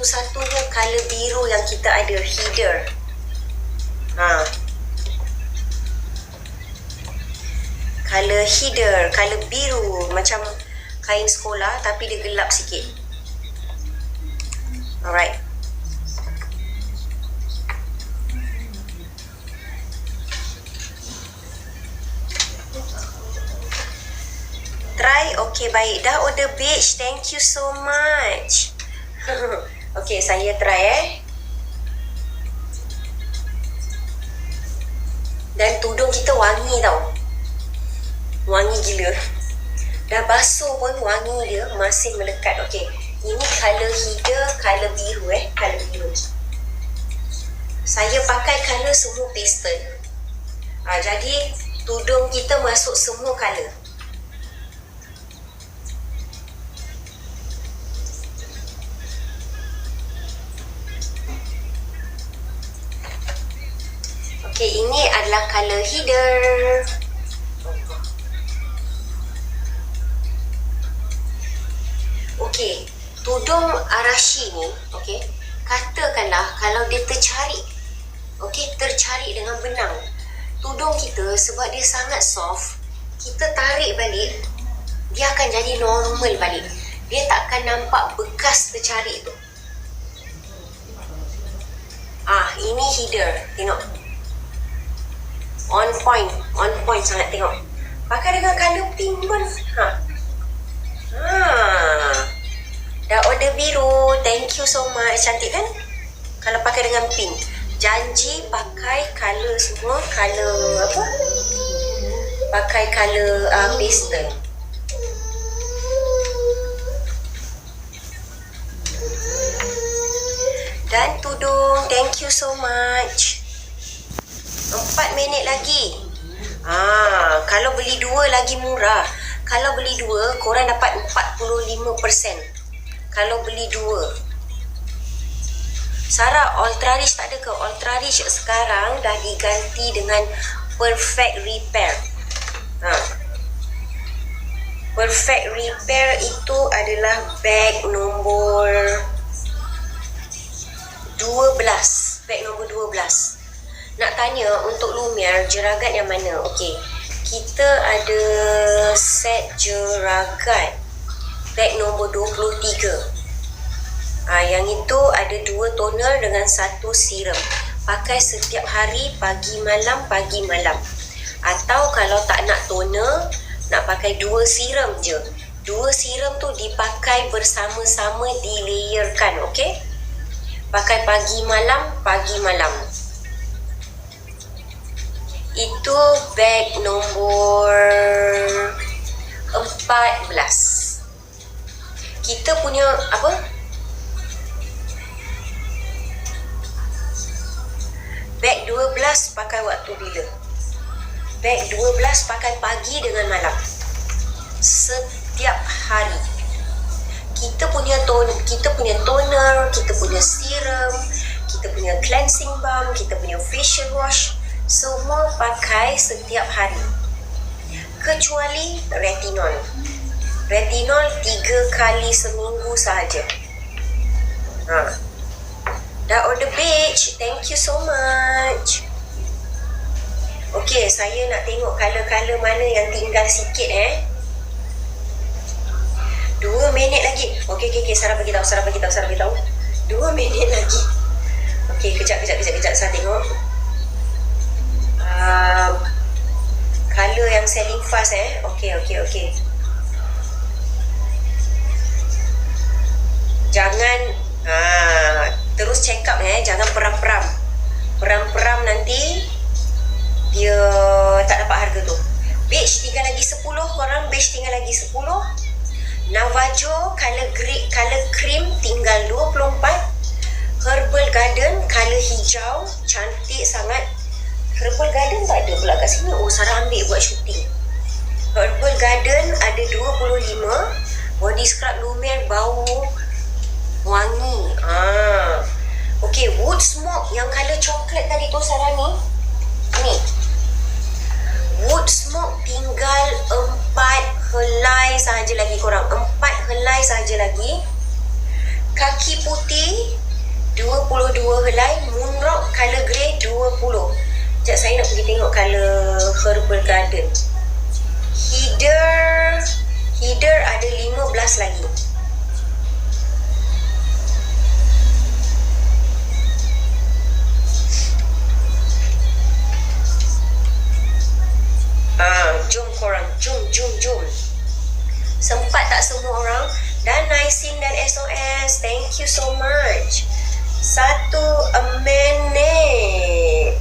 satu-satunya color biru yang kita ada, header. Color header, color biru, macam kain sekolah tapi dia gelap sikit. Alright. Try, okay, baik. Dah order beige, thank you so much. Okay, saya try Dan tudung kita wangi tau. Wangi gila. Dah basuh pun wangi dia masih melekat. Okay, ini color header, color biru color biru. Saya pakai color semua pastel. Jadi tudung kita masuk semua color. Okay, ini adalah color header. Okay, tudung Arashi ni, okay, katakanlah kalau dia tercari, okay, tercari dengan benang. Tudung kita sebab dia sangat soft, kita tarik balik, dia akan jadi normal balik. Dia tak akan nampak bekas tercari tu. Ini header, tengok. On point sangat, tengok. Pakai dengan color pink pun. Dah order biru, thank you so much. Cantik kan? Kalau pakai dengan pink. Janji pakai color semua, color apa? Pakai color pastel. Dan tudung, thank you so much. 4 minit lagi. Kalau beli 2 lagi murah. Kalau beli 2, korang dapat 45%. Kalau beli 2. Sarah, Ultra Rich tak ada ke? Ultra Rich sekarang dah diganti dengan Perfect Repair. Perfect Repair itu adalah bag nombor 12. Bag nombor 12. Nak tanya untuk Lumiere, jeragat yang mana? Okey, kita ada set jeragat bag nombor 23. Yang itu ada 2 toner dengan 1 serum. Pakai setiap hari, pagi malam. Atau kalau tak nak toner, nak pakai 2 serum je. 2 serum tu dipakai bersama-sama, dilayerkan, okey? Pakai pagi malam. Itu bag nombor 14. Kita punya apa? Bag 12 pakai waktu bila? Bag 12 pakai pagi dengan malam. Setiap hari. Kita punya toner, kita punya serum, kita punya cleansing balm, kita punya facial wash, semua pakai setiap hari. Kecuali retinol. Retinol 3 kali seminggu sahaja. Dah order beige. Thank you so much. Okey, saya nak tengok color-color mana yang tinggal sikit 2 minit lagi. Okey, Sarah bagi tahu. 2 minit lagi. Okey, kejap saya tengok. Color yang selling fast Okey. Jangan terus check up jangan peram nanti dia tak dapat harga tu. Beige tinggal lagi 10 korang, beige tinggal lagi 10. Navajo color cream tinggal 24. Herbal Garden color hijau cantik sangat. Herbal Garden tak ada pula kat sini. Sarah ambil buat syuting. Herbal Garden ada 25. Body scrub Lumiere bau wangi. Okey, Wood Smoke yang color coklat tadi tu Sarah ni. Wood Smoke tinggal 4 helai sahaja lagi korang. 4 helai sahaja lagi. kaki putih 22 helai, moonrock color grey 20. Sekejap saya nak pergi tengok color Herbal Garden. Header ada 15 lagi. Jom korang, jom. Sempat tak semua orang? Dan Naisin dan SOS, thank you so much. 1 minit.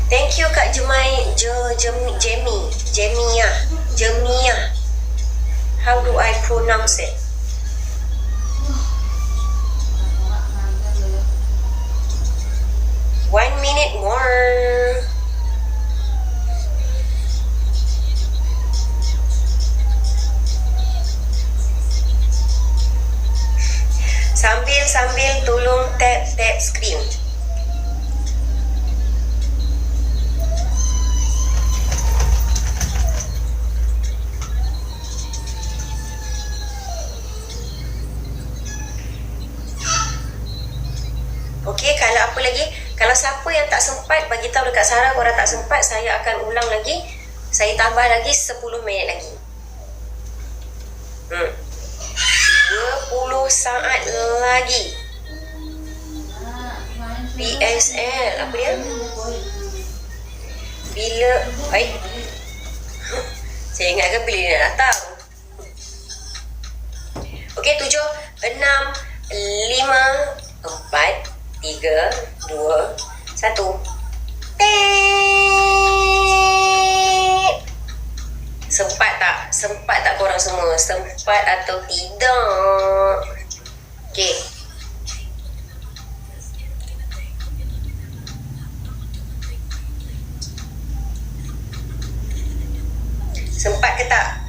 Thank you Kak Jemia. How do I pronounce it? One minute more. Sambil tolong tap screen. Okey, kalau apa lagi? Kalau siapa yang tak sempat, bagi tahu dekat Sarah korang tak sempat, saya akan ulang lagi. Saya tambah lagi 10 minit lagi. 20 saat lagi. PSL, apa dia? Bila, saya ingatkan bila dia nak datang. Okey, 7, 6, 5, 4, 3, 2, 1. Sempat tak korang semua? Sempat atau tidak? Okey. Sempat ke tak?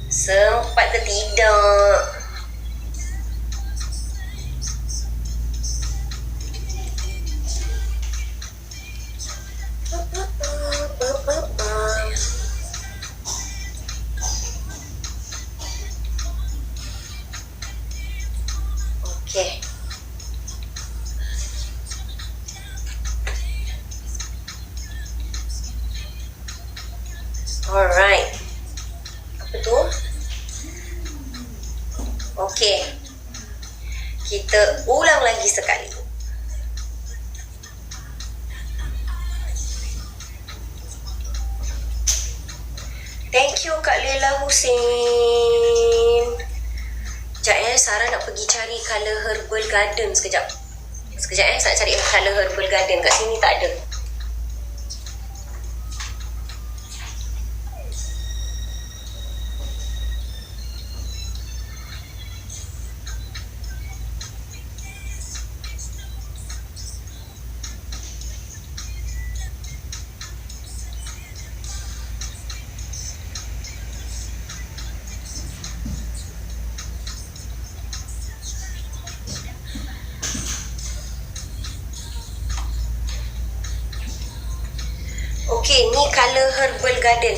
Sempat ke tidak? Okay. Alright. Apa tu? Okay. Kita ulang lagi sekali. Thank you Kak Lela Hussein. Sekejap Sarah nak pergi cari color Herbal Garden sekejap. Saya nak cari color Herbal Garden. Kat sini tak ada. Okey, ni color Herbal Garden.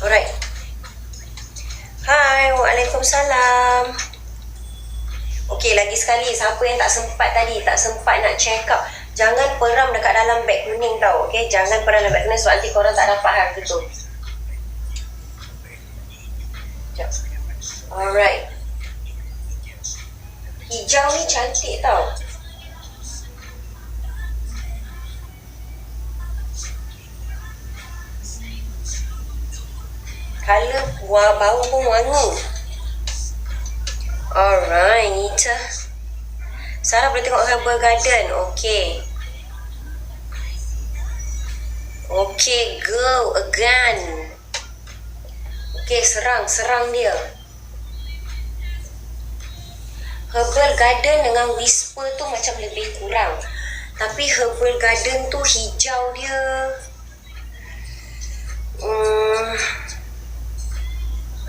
Alright. Hai, waalaikumsalam. Okey, lagi sekali, siapa yang tak sempat tadi, tak sempat nak check up, jangan peram dekat dalam beg kuning tau. Okey, jangan peram dalam beg kuning sebab nanti korang tak dapat harga tu. Sekejap. Alright. Hijau ni cantik tau. Color bau pun wangi. Alright. Sarah boleh tengok Herbal Garden. Okay. Okay, go again. Okay, serang dia. Herbal Garden dengan Whisper tu macam lebih kurang. Tapi Herbal Garden tu hijau dia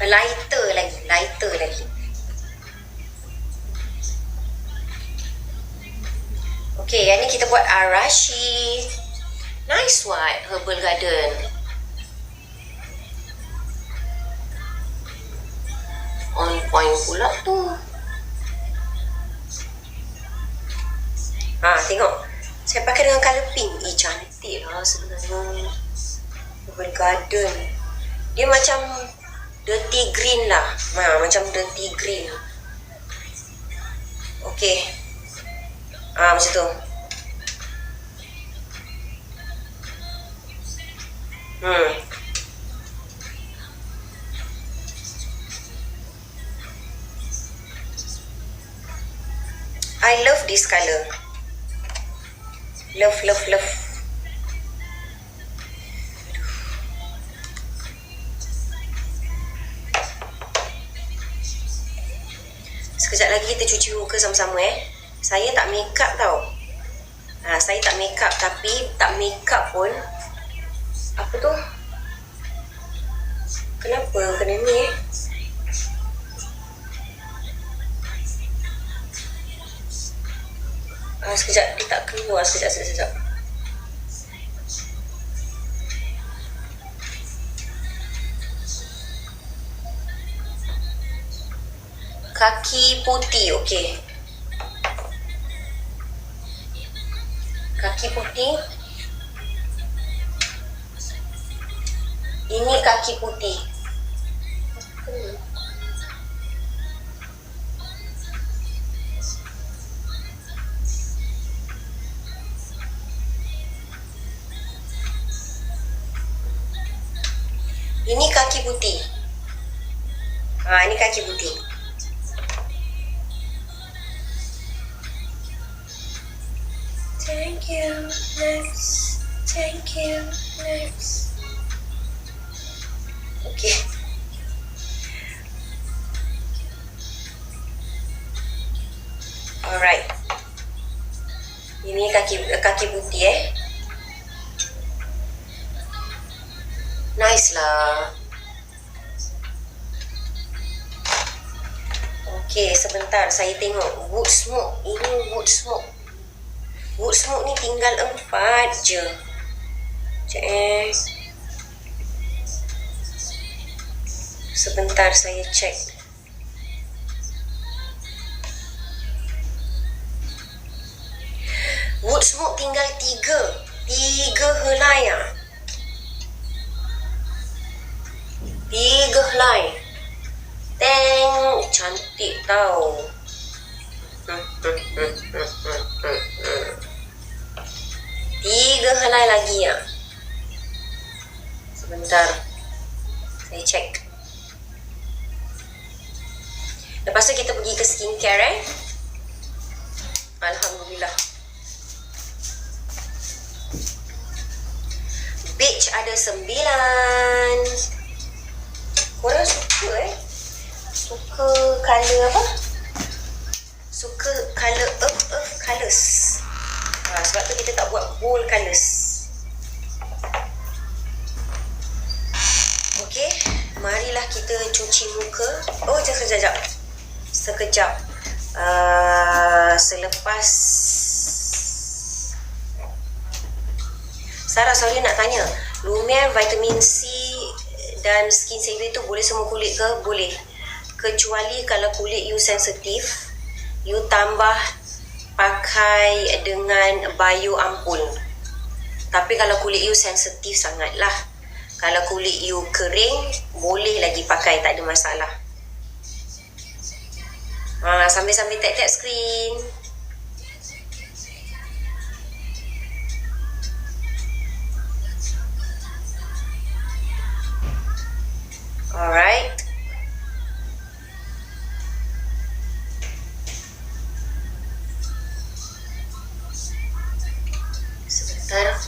lighter lagi. Okay, yang ni kita buat Arashi. Nice what, Herbal Garden. On point pula tu. Tengok. Saya pakai dengan colour pink. Cantik lah sebenarnya. Herbal Garden. Dia macam dirty green lah. Macam dirty green. Okay. Macam tu. I love this color. Love. Sekejap lagi kita cuci muka sama-sama Saya tak make up tau. Saya tak make up, tapi tak make up pun apa tu? Kenapa kena ni sekejap, dia tak keluar. Sekejap. Kaki putih, okey. Kaki putih. Ini kaki putih. Ini kaki putih. Ini kaki putih. Thank you. Next. Okay. Alright. Ini kaki putih Nice lah. Okay, sebentar saya tengok wood smoke. Ini wood smoke. Wood smoke ni tinggal 4 je. Sebentar saya cek. Wood smoke tinggal 3 helai . 3 helai. Cantik tau. 3 helai lagi . Sebentar saya cek. Lepas tu kita pergi ke skincare Alhamdulillah. Beach ada 9. Korang suka suka color apa? Suka color earth colors. Sebab tu kita tak buat bold colors. Okey, marilah kita cuci muka. Sekejap. Selepas Sarah, sorry nak tanya, Lumiere vitamin C dan skin saver tu boleh semua kulit ke? Boleh. Kecuali kalau kulit you sensitif, you tambah pakai dengan bio ampul. Tapi kalau kulit you sensitif sangatlah. Kalau kulit you kering, boleh lagi pakai, tak ada masalah. Sambil-sambil tap-tap screen. Alright. Sebentar.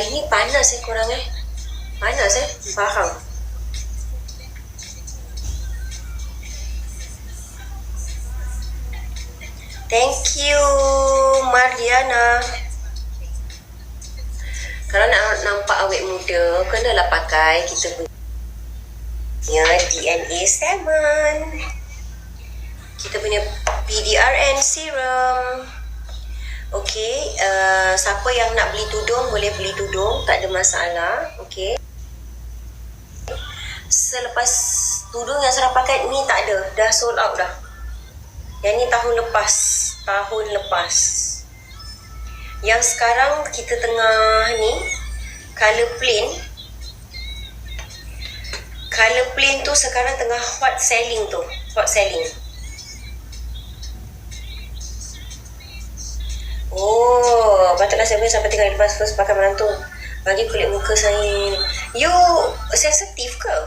Ini panas korang Panas faham. Thank you Mardiana. Kalau nak nampak awet muda, kenalah pakai kita punya DNA Salmon. Kita punya PDRN serum. Okey, siapa yang nak beli tudung boleh beli tudung, tak ada masalah. Okey. Selepas tudung yang Sarah pakai ni tak ada, dah sold out dah. Yang ni tahun lepas. Yang sekarang kita tengah ni color plain tu sekarang tengah hot selling. Oh, patutlah saya boleh sampai tinggal lepas first pakai malam tu. Bagi kulit muka saya. You sensitif ke?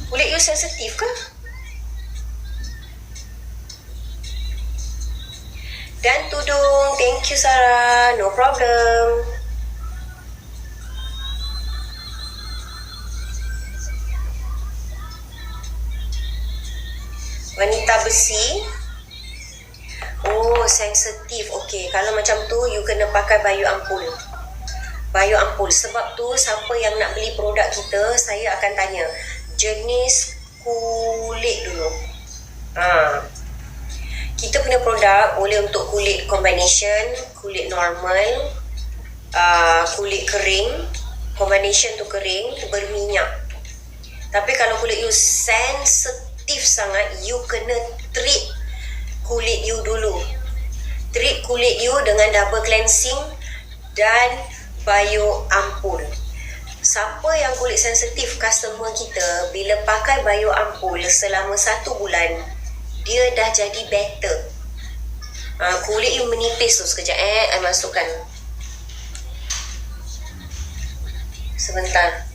Kulit you sensitif ke? Dan tudung, thank you Sarah, no problem. Wanita besi. Oh, sensitif. Okey, kalau macam tu you kena pakai Bayu Ampul. Sebab tu siapa yang nak beli produk kita, saya akan tanya jenis kulit dulu. Kita punya produk boleh untuk kulit combination, kulit normal, kulit kering. Combination tu kering, berminyak. Tapi kalau kulit you sensitif sangat, you kena treat kulit you dulu. Treat kulit you dengan double cleansing dan Bayu Ampul. Siapa yang kulit sensitif, customer kita, bila pakai Bayu Ampul selama 1 bulan, dia dah jadi better. Kulit you menipis tu sekejap. I masukkan. Sebentar.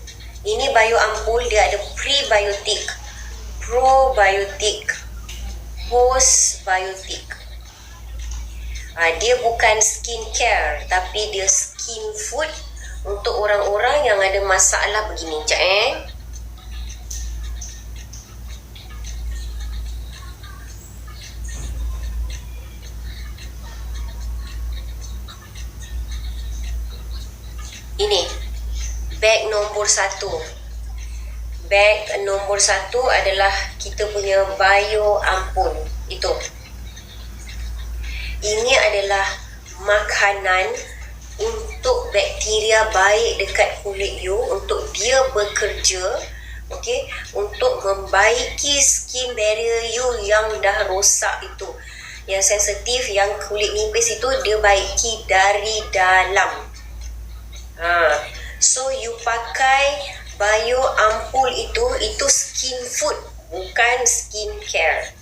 Ini Bayu Ampul, dia ada prebiotik, probiotik, postbiotik. Dia bukan skincare, tapi dia skin food untuk orang-orang yang ada masalah begini. Sekejap Ini bag nombor 1. Bag nombor 1 adalah kita punya Bayu Ampul. Itu. Ini adalah makanan untuk bakteria baik dekat kulit you, untuk dia bekerja, okey, untuk membaiki skin barrier you yang dah rosak itu. Yang sensitif, yang kulit nipis itu, dia baiki dari dalam. So you pakai Bayu Ampul itu skin food, bukan skincare.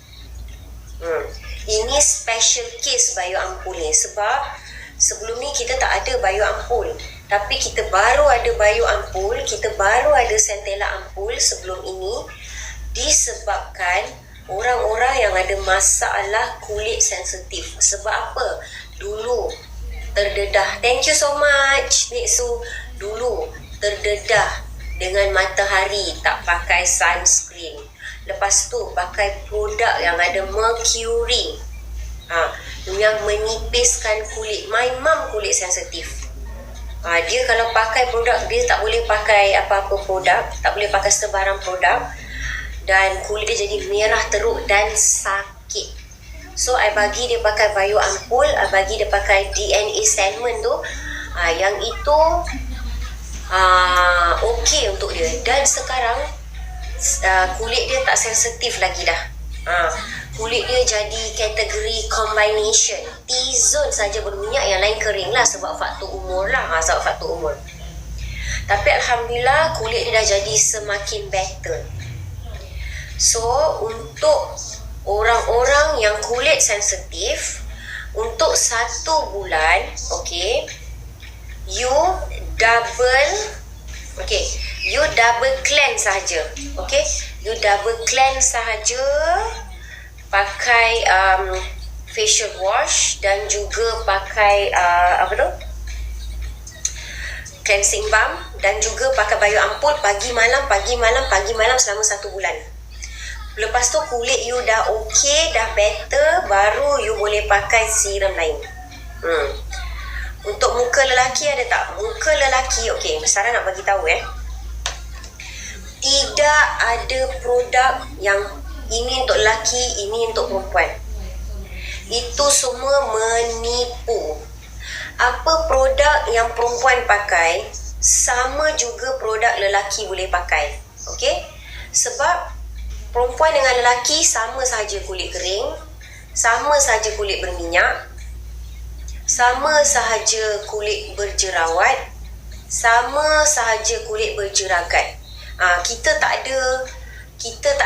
Ini special case Bayu Ampul ni, sebab sebelum ni kita tak ada Bayu Ampul, tapi kita baru ada Bayu Ampul, kita baru ada Centella Ampul sebelum ini, disebabkan orang-orang yang ada masalah kulit sensitif. Sebab apa? Dulu terdedah. Thank you so much, Nek Su. Dulu terdedah dengan matahari, tak pakai sunscreen. Lepas tu pakai produk yang ada mercury, yang menipiskan kulit. My mum kulit sensitif. Dia kalau pakai produk, dia tak boleh pakai apa-apa produk, tak boleh pakai sebarang produk, dan kulit dia jadi merah teruk dan sakit. So I bagi dia pakai Bayu Ampul, I bagi dia pakai DNA Salmon tu. Yang itu okey untuk dia. Dan sekarang kulit dia tak sensitif lagi dah. Kulit dia jadi kategori combination. T-zone saja berminyak, yang lain kering lah, sebab faktor umur lah. Sebab faktor umur. Tapi Alhamdulillah kulit dia dah jadi semakin better. So untuk orang-orang yang kulit sensitif, untuk 1 bulan, okay, you double cleanse sahaja. Okay, you double cleanse sahaja, pakai facial wash dan juga pakai cleansing balm, dan juga pakai bayu ampul pagi malam selama 1 bulan. Lepas tu kulit you dah okey, dah better, baru you boleh pakai serum lain. Untuk muka lelaki ada tak? Muka lelaki, okey, Sarah nak bagi tahu tidak ada produk yang ini untuk lelaki, ini untuk perempuan. Itu semua menipu. Apa produk yang perempuan pakai, sama juga produk lelaki boleh pakai. Okey? Sebab perempuan dengan lelaki sama sahaja kulit kering, sama sahaja kulit berminyak, sama sahaja kulit berjerawat, sama sahaja kulit berjeragat. Kita tak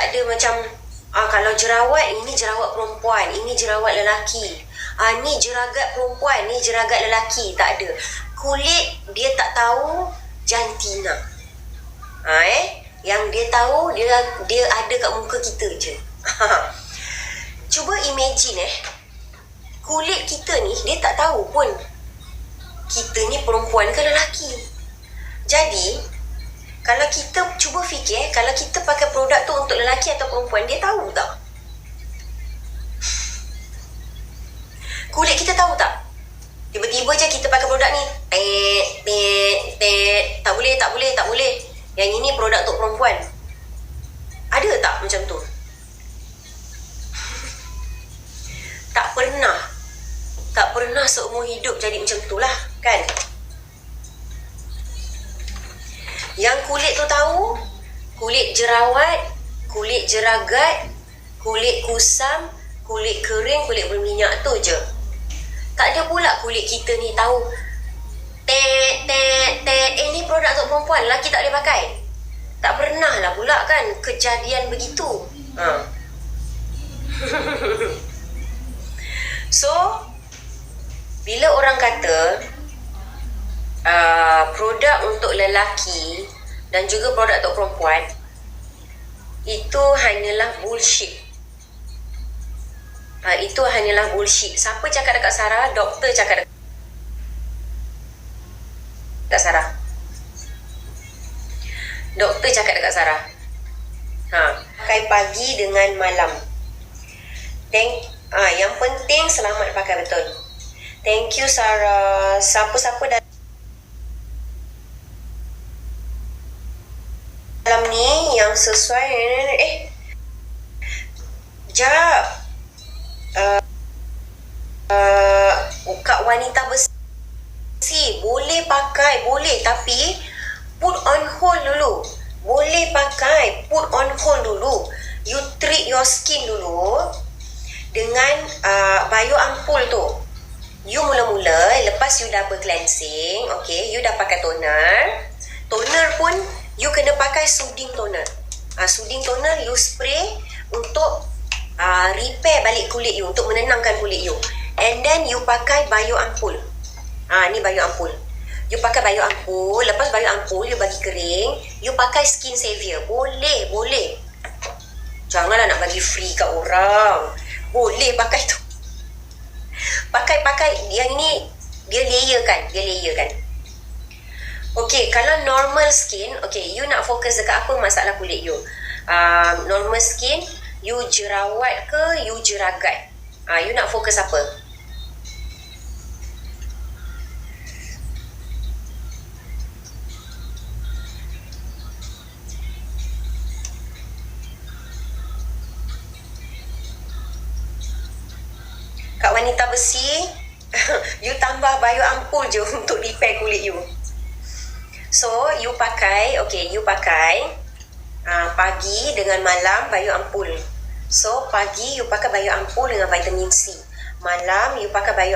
ada macam kalau jerawat, ini jerawat perempuan, ini jerawat lelaki, ni jeragat perempuan, ni jeragat lelaki. Tak ada. Kulit dia tak tahu jantina. Yang dia tahu, dia ada kat muka kita je. Cuba imagine kulit kita ni, dia tak tahu pun kita ni perempuan ke lelaki. Jadi kalau kita cuba fikir, kalau kita pakai produk tu untuk lelaki atau perempuan, dia tahu tak? Kulit kita tahu tak? Tiba-tiba je kita pakai produk ni, tak boleh. Yang ini produk untuk perempuan. Ada tak macam tu? Tak pernah seumur hidup jadi macam tu lah, kan? Yang kulit tu tahu, kulit jerawat, kulit jeragat, kulit kusam, kulit kering, kulit berminyak tu je. Tak ada pula kulit kita ni tahu ni produk untuk perempuan, lelaki tak boleh pakai. Tak pernah lah pula kan kejadian begitu. So bila orang kata produk untuk lelaki dan juga produk untuk perempuan, itu hanyalah bullshit. Itu hanyalah bullshit. Siapa cakap dekat Sarah? Doktor cakap dekat Sarah. Doktor cakap dekat Sarah. Pakai pagi dengan malam. Yang penting selamat pakai betul. Thank you Sarah. Siapa-siapa dalam ni yang sesuai Kak wanita bersih boleh pakai, boleh, tapi put on hold dulu. Boleh pakai, put on hold dulu. You treat your skin dulu dengan bio ampul tu. You mula-mula, lepas you double cleansing, okay, you dah pakai toner. Toner pun you kena pakai soothing toner. Soothing toner you spray untuk repair balik kulit you, untuk menenangkan kulit you. And then you pakai bio ampul. Ni bio ampul. You pakai bio ampul, lepas bio ampul you bagi kering, you pakai skin savior. Boleh. Janganlah nak bagi free kat orang. Boleh pakai tu. Pakai yang ini dia layer kan. Okay, kalau normal skin, okay, you nak fokus dekat apa masalah kulit you? Normal skin, you jerawat ke, you jeragat? You nak fokus apa? Kak wanita bersih, you tambah bio ampul je untuk repair kulit you. So, you pakai pagi dengan malam bio ampul. So, pagi you pakai bio ampul dengan vitamin C. Malam you pakai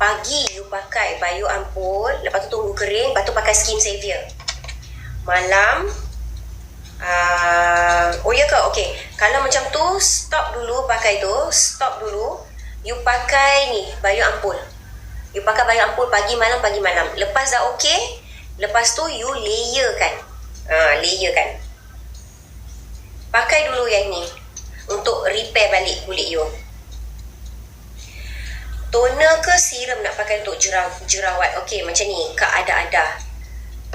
pagi you pakai bio ampul, lepas tu tunggu kering, lepas tu pakai skin savior. Malam ya ke? Okay. Kalau macam tu, stop dulu pakai tu, you pakai ni bio ampul. You pakai bio ampul pagi malam. Lepas dah okay, lepas tu you layerkan. Pakai dulu yang ni untuk repair balik kulit you. Toner ke serum nak pakai untuk jerawat? Okay, macam ni, Kak Ada.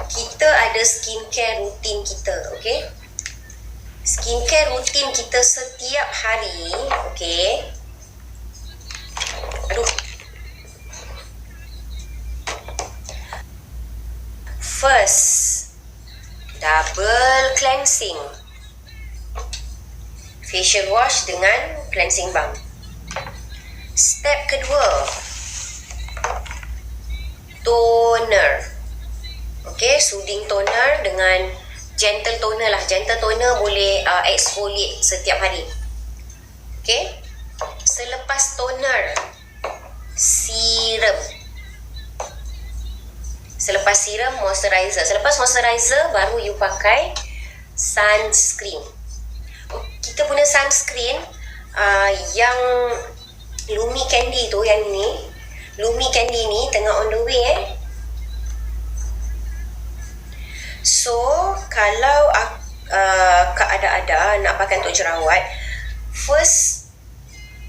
kita ada skincare rutin kita, okay? Skincare rutin kita setiap hari, okay? Aduh. First, double cleansing. Facial wash dengan cleansing balm. Step kedua, toner. Okay, soothing toner dengan gentle toner lah. Gentle toner boleh exfoliate setiap hari. Okay, selepas toner, serum. Selepas serum, moisturizer. Selepas moisturizer, baru you pakai sunscreen. Kita punya sunscreen yang Lumi Candy tu, yang ni Lumi Candy ni tengah on the way So kalau Kak ada nak pakai untuk jerawat, first,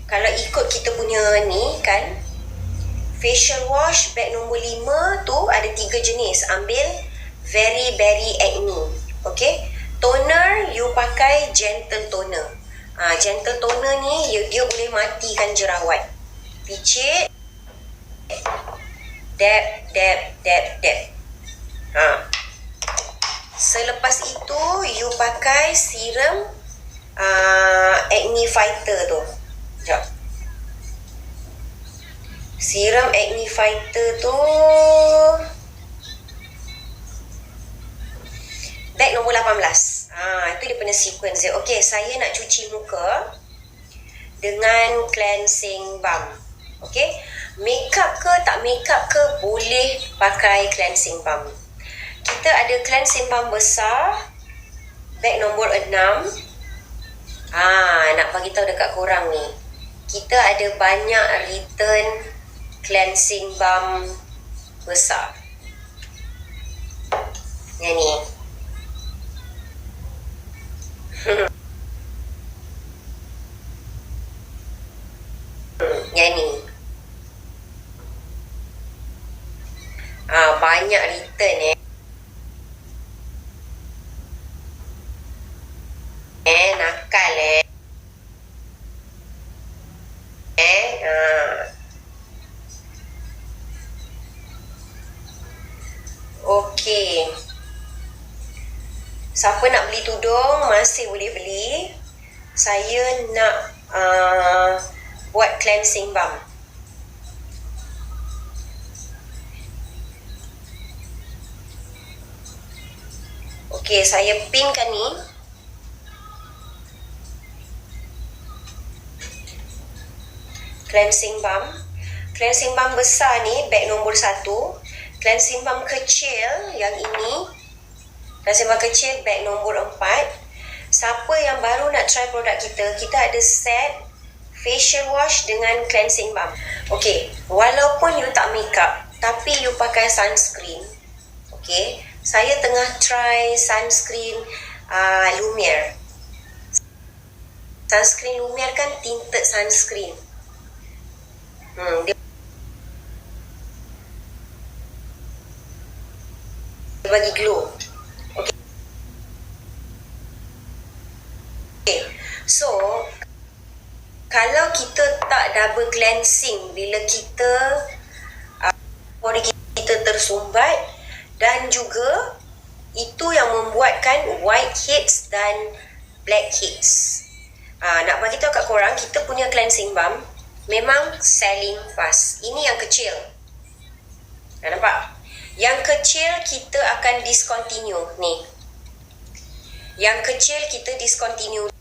kalau ikut kita punya ni kan, facial wash bag nombor 5 tu ada 3 jenis. Ambil Very Berry Acne. Okay, toner you pakai gentle toner. Gentle toner ni dia boleh matikan jerawat. Picit, dab. Selepas itu you pakai serum acne fighter tu. Sekejap. Serum acne fighter tu bag nombor 18. Itu dia punya sequence dia. Okay, saya nak cuci muka dengan cleansing balm. Okay, makeup ke tak makeup ke boleh pakai cleansing balm. Kita ada cleansing balm besar, bag nombor 6. Nak bagi tahu dekat korang ni, kita ada banyak return cleansing balm besar. Yang ni. Yang ni. Banyak return nakal Okey. Siapa nak beli tudung masih boleh beli. Saya nak buat cleansing balm. Okey, saya pinkan ni. Cleansing balm. Cleansing balm besar ni bag nombor 1. Cleansing balm kecil yang ini, cleansing balm kecil bag nombor 4. Siapa yang baru nak try produk kita, kita ada set facial wash dengan cleansing balm. Okay, walaupun you tak makeup tapi you pakai sunscreen. Okay, saya tengah try sunscreen Lumiere. Sunscreen Lumiere kan tinted sunscreen. Dia bagi glow. Okay. So kalau kita tak double cleansing, bila kita body kita tersumbat, dan juga itu yang membuatkan whiteheads dan blackheads. Nak bagi tahu kat korang, kita punya cleansing balm memang selling fast. Ini yang kecil. Dah nampak? Yang kecil kita akan discontinue ni. Yang kecil kita discontinue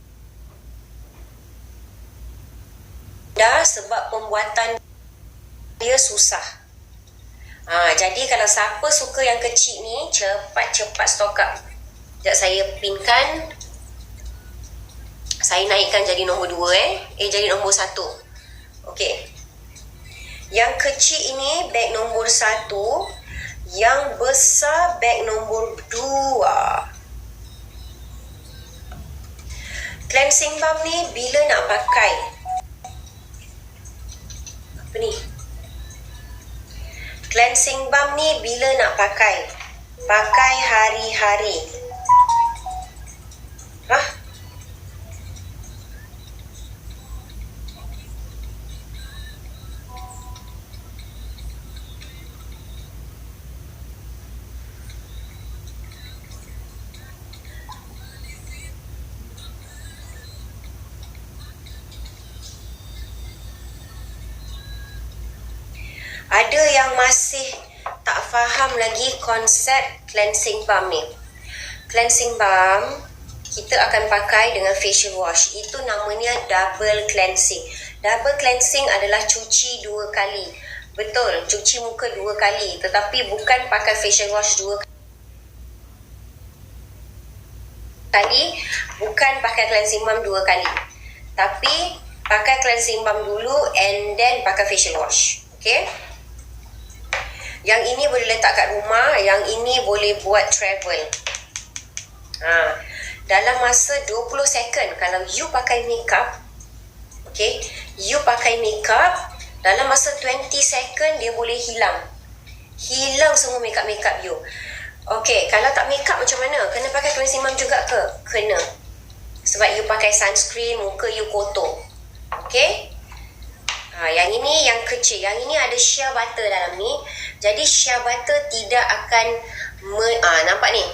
dah sebab pembuatan dia susah. Jadi kalau siapa suka yang kecil ni, cepat-cepat stock up. Sekejap saya pinkan. Saya naikkan jadi nombor 2 jadi nombor 1. Okey. Yang kecil ini bag nombor 1, yang besar bag nombor 2. Cleansing balm ni bila nak pakai? Apa ni? Cleansing balm ni bila nak pakai? pakai hari-hari. Hah? Ada yang masih tak faham lagi konsep cleansing balm ni. Cleansing balm kita akan pakai dengan facial wash. Itu namanya double cleansing. Double cleansing adalah cuci 2 kali. Betul, cuci muka 2 kali. Tetapi bukan pakai facial wash 2 kali. Bukan pakai cleansing balm 2 kali. Tapi pakai cleansing balm dulu and then pakai facial wash. Okay? Yang ini boleh letak kat rumah, yang ini boleh buat travel. Dalam masa 20 second, kalau you pakai makeup, okay, you pakai makeup, dalam masa 20 second dia boleh hilang. Hilang semua makeup-makeup you. Okay, kalau tak makeup macam mana? Kena pakai cleansing balm juga ke? Kena. Sebab you pakai sunscreen, muka you kotor. Okay? Yang ini yang kecil. Yang ini ada shea butter dalam ni. Jadi shea butter tidak akan nampak ni?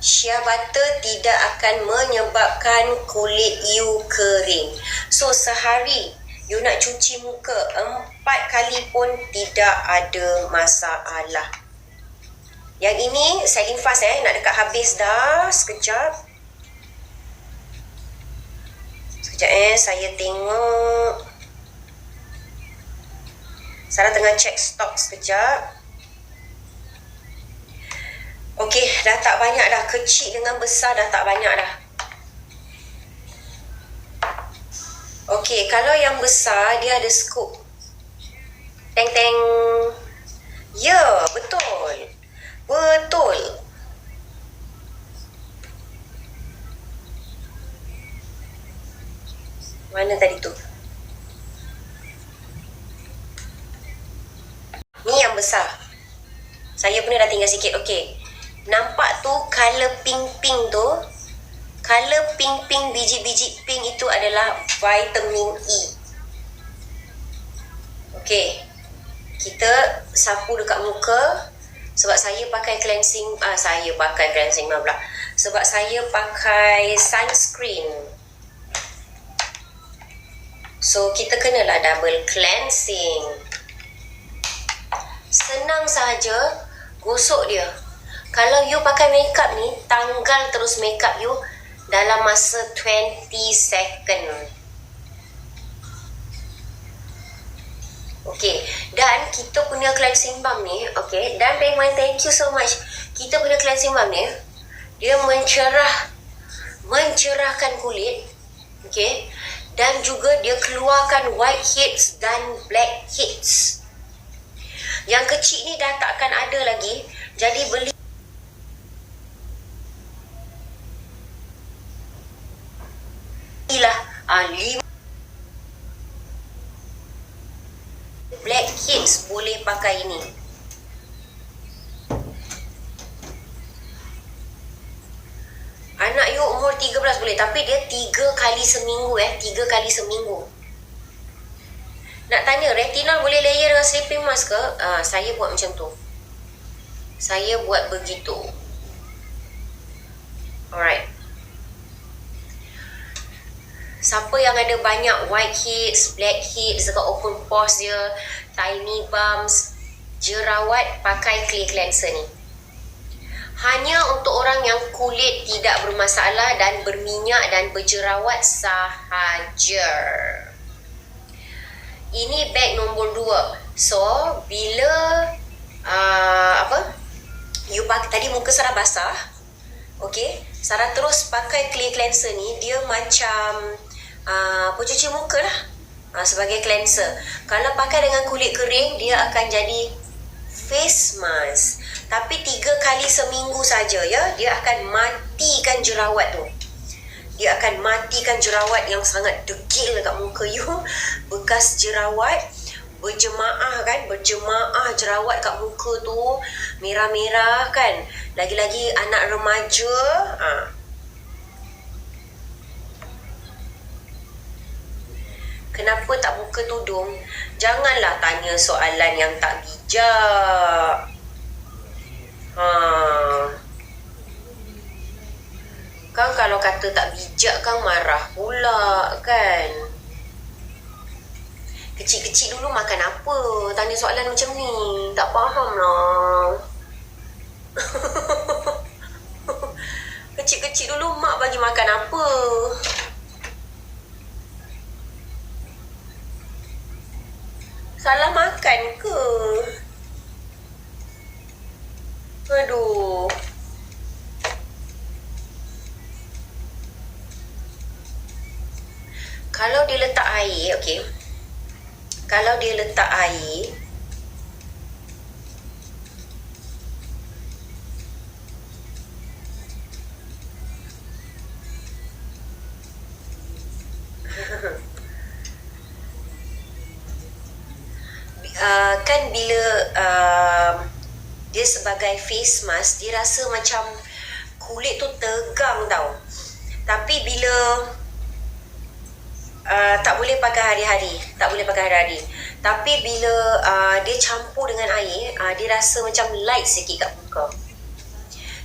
Shea butter tidak akan menyebabkan kulit you kering. So sehari you nak cuci muka 4 kali pun tidak ada masalah. Yang ini selling fast nak dekat habis dah. Sekejap. Saya tengok. Sarah tengah check stok sekejap. Okey, dah tak banyak dah. Kecil dengan besar dah tak banyak dah. Okey, kalau yang besar dia ada scoop. Teng-teng. Ya, betul. Betul. Mana tadi tu? Ni yang besar. Saya pun dah tinggal sikit. Okey. Nampak tu color pink-pink tu? Color pink-pink, biji-biji pink itu adalah vitamin E. Okey. Kita sapu dekat muka. Sebab saya pakai cleansing. Saya pakai cleansing pula. Sebab saya pakai sunscreen. So, kita kenalah double cleansing. Senang saja gosok dia. Kalau you pakai makeup ni, tanggal terus makeup you dalam masa 20 second. Okay, dan kita punya cleansing balm ni, okay, dan Pengman, thank you so much. Kita punya cleansing balm ni, dia mencerahkan kulit, okay, dan juga dia keluarkan whiteheads dan blackheads. Yang kecil ni dah takkan ada lagi. Jadi belilah 5 blackheads boleh pakai ini. Anak you umur 13 boleh, tapi dia 3 kali seminggu 3 kali seminggu. Nak tanya, retinol boleh layer dengan sleeping mask ke? Saya buat macam tu. Saya buat begitu. Alright. Siapa yang ada banyak whiteheads, blackheads dekat open pores dia, tiny bumps, jerawat, pakai clay cleanser ni. Hanya untuk orang yang kulit tidak bermasalah dan berminyak dan berjerawat sahaja. Ini bag nombor 2. So, bila you pakai, tadi muka Sarah basah, okay, Sarah terus pakai clay cleanser ni. Dia macam pencuci muka lah, sebagai cleanser. Kalau pakai dengan kulit kering, dia akan jadi face mask. Tapi 3 kali seminggu saja ya. Dia akan matikan jerawat tu. Dia akan matikan jerawat yang sangat degil dekat muka you. Bekas jerawat. berjemaah kan, berjemaah jerawat kat muka tu, merah-merah kan, lagi-lagi anak remaja. Kenapa tak buka tudung? Janganlah tanya soalan yang tak bijak. Kan kalau kata tak bijak kan marah pula kan. Kecil-kecil dulu makan apa? Tanya soalan macam ni. Tak faham lah. Kecil-kecil dulu mak bagi makan apa? Salah makan ke? Aduh. Kalau dia letak air, okey. Kalau dia letak air, kan bila dia sebagai face mask, dia rasa macam kulit tu tegang tau. Tapi bila tak boleh pakai hari-hari, tak boleh pakai hari-hari. Tapi bila dia campur dengan air, dia rasa macam light sikit kat muka.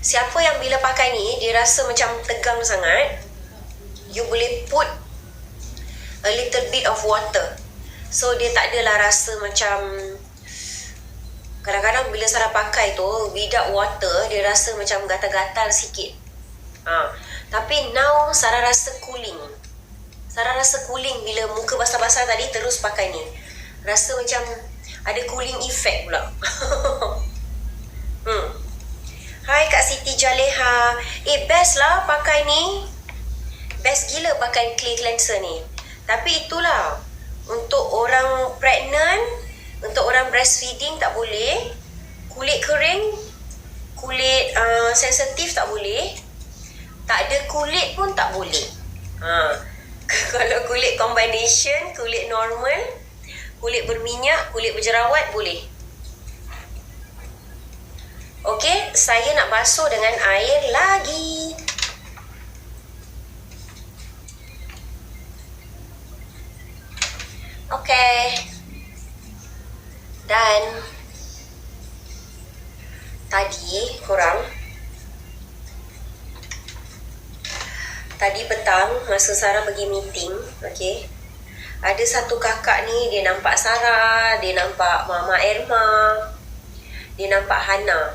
Siapa yang bila pakai ni dia rasa macam tegang sangat, you boleh put a little bit of water. So dia tak adalah rasa macam, kadang-kadang bila Sarah pakai tu without water, dia rasa macam gatal-gatal sikit. Tapi now Sarah rasa cooling. Sarah rasa cooling bila muka basah-basah tadi terus pakai ni. Rasa macam ada cooling effect pula. Hai Kak Siti Jaleha. Best lah pakai ni. Best gila pakai clay cleanser ni. Tapi itulah, untuk orang pregnant, untuk orang breastfeeding tak boleh. Kulit kering, kulit sensitif tak boleh. Tak ada kulit pun tak boleh. Kalau kulit combination, kulit normal, kulit berminyak, kulit berjerawat boleh. Okey, saya nak basuh dengan air lagi. Okey. Dan tadi petang masa Sarah pergi meeting, okey, ada satu kakak ni, dia nampak Sarah, dia nampak Mama Erma, dia nampak Hana.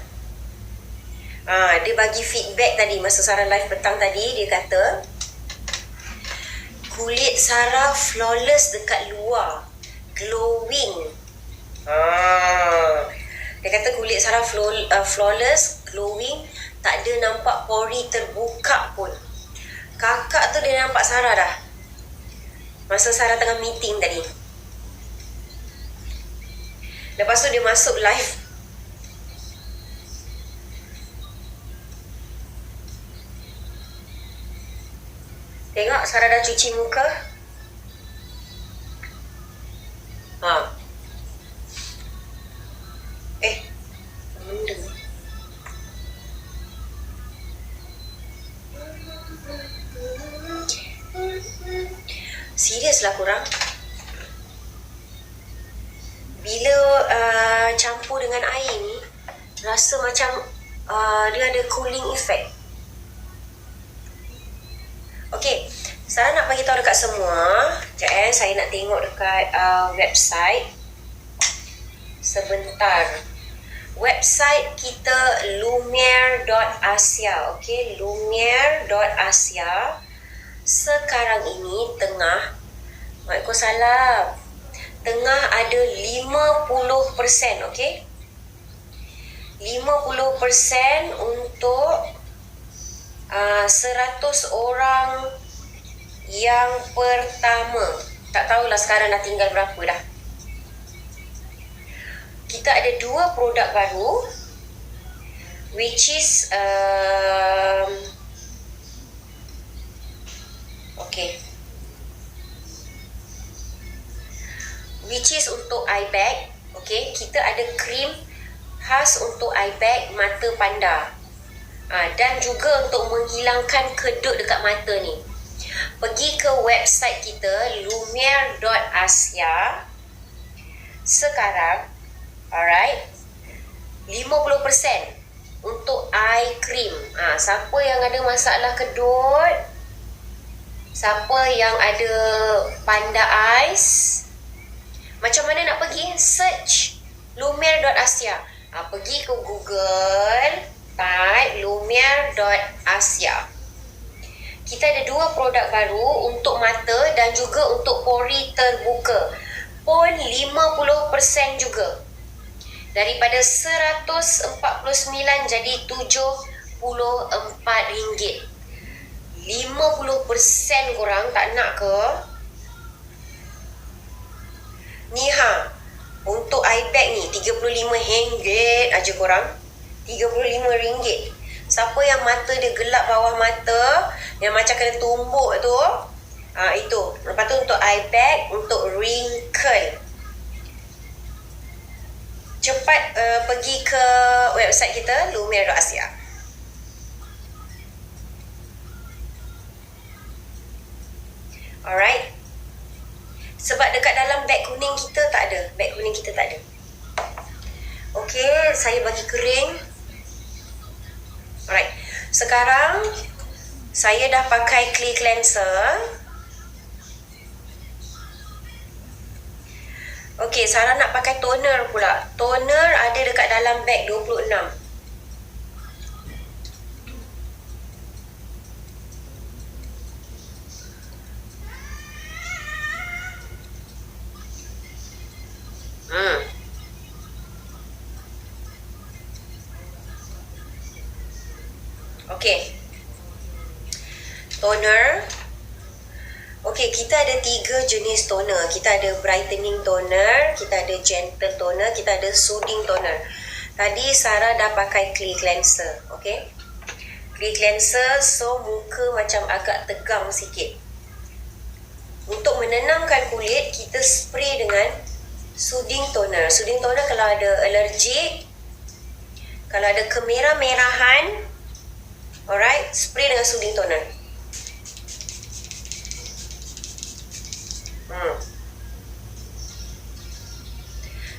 Dia bagi feedback tadi masa Sarah live petang tadi. Dia kata kulit Sarah flawless dekat luar, glowing. Dia kata kulit Sarah flawless, glowing, tak ada nampak pori terbuka pun. Kakak tu dia nampak Sarah dah masa Sarah tengah meeting tadi. Lepas tu dia masuk live. Tengok Sarah dah cuci muka. Benda ni. Serius lah korang. Bila campur dengan air ni, rasa macam dia ada cooling effect. Okey, Sarah nak bagi tahu dekat semua. Sekejap saya nak tengok dekat website. Sebentar. Website kita lumiere.asia. Okey, lumiere.asia. Sekarang ini tengah, Waalaikumsalam, tengah ada 50%, okey? 50% untuk 100 orang yang pertama. Tak tahulah sekarang dah tinggal berapa dah. Kita ada 2 produk baru, which is which is untuk eye bag. Okay, kita ada krim khas untuk eye bag mata panda. Dan juga untuk menghilangkan kedut dekat mata ni. Pergi ke website kita lumiere.asia sekarang. Alright, 50% untuk eye cream. Siapa yang ada masalah kedut, siapa yang ada panda eyes, macam mana nak pergi? Search lumiere.asia. Pergi ke Google, type lumiere.asia. Kita ada 2 produk baru untuk mata dan juga untuk pori terbuka. Pun 50% juga. Daripada RM149 jadi RM74. 50% korang tak nak ke? Ni untuk eye bag ni RM35 aja korang. RM35. Siapa yang mata dia gelap bawah mata, yang macam kena tumbuk tu, itu. Lepas tu untuk eye bag, untuk wrinkle. Cepat pergi ke website kita lumiere.asia. Alright. Sebab dekat dalam beg kuning kita tak ada. Okay, saya bagi kering. Alright. Sekarang saya dah pakai clay cleanser. Okay, Sarah nak pakai toner pula. Toner ada dekat dalam beg 26. Okay, toner. Okay, kita ada 3 jenis toner. Kita ada brightening toner, kita ada gentle toner, kita ada soothing toner. Tadi Sarah dah pakai clay cleanser. Okay, clay cleanser, so muka macam agak tegang sikit. Untuk menenangkan kulit, kita spray dengan soothing toner. Soothing toner kalau ada allergic, kalau ada kemerah-merahan, alright, spray dengan soothing toner.